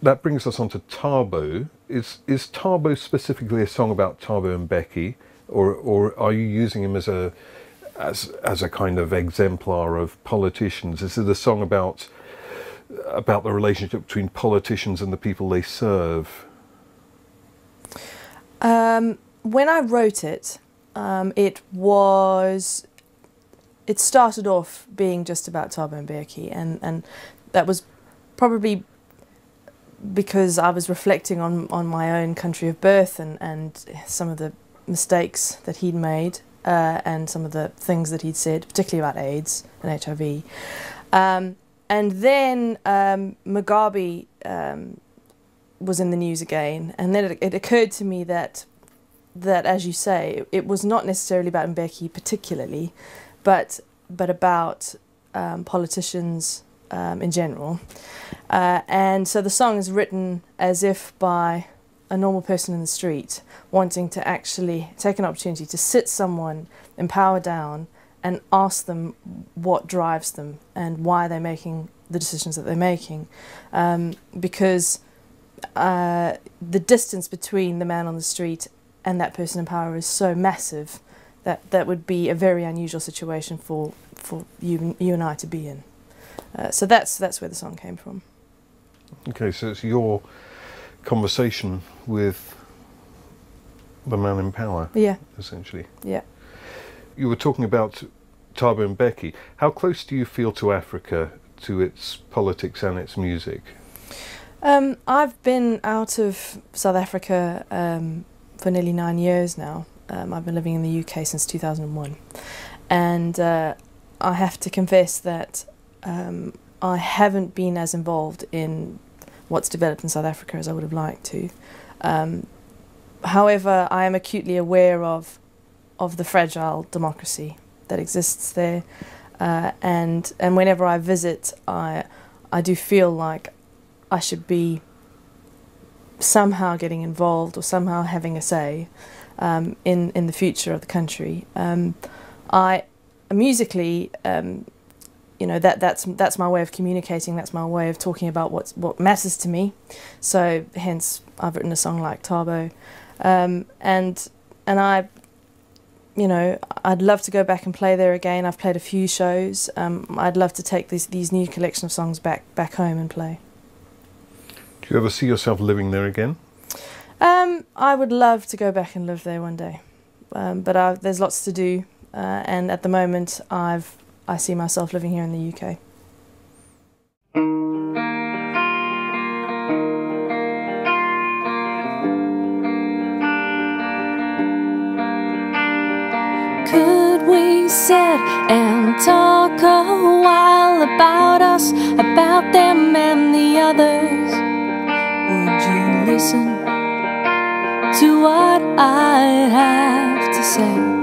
that brings us on to Thabo. Is Thabo specifically a song about Thabo and Becky, or are you using him as a kind of exemplar of politicians? Is it a song about the relationship between politicians and the people they serve? When I wrote it, it started off being just about Thabo and Becky, and that was probably because I was reflecting on my own country of birth and some of the mistakes that he'd made and some of the things that he'd said, particularly about AIDS and HIV. And then Mugabe was in the news again, and then it occurred to me that as you say, it was not necessarily about Mbeki particularly, but about politicians in general. And so the song is written as if by a normal person in the street wanting to actually take an opportunity to sit someone in power down and ask them what drives them and why they're making the decisions that they're making. Because the distance between the man on the street and that person in power is so massive that would be a very unusual situation for you and I to be in. So that's where the song came from. Okay, so it's your conversation with the man in power, yeah, essentially. Yeah. You were talking about Thabo and Becky. How close do you feel to Africa, to its politics and its music? I've been out of South Africa for nearly 9 years now. I've been living in the UK since 2001, and I have to confess that I haven't been as involved in what's developed in South Africa as I would have liked to. However, I am acutely aware of the fragile democracy that exists there, and whenever I visit, I do feel like I should be somehow getting involved or somehow having a say in the future of the country. Musically, you know, that's my way of communicating. That's my way of talking about what matters to me. So hence I've written a song like Thabo, and I, you know, I'd love to go back and play there again. I've played a few shows. I'd love to take these new collection of songs back home and play. Do you ever see yourself living there again? I would love to go back and live there one day, but there's lots to do, and at the moment I see myself living here in the UK. Could we sit and talk a while about us, about them and the others? Would you listen to what I have to say?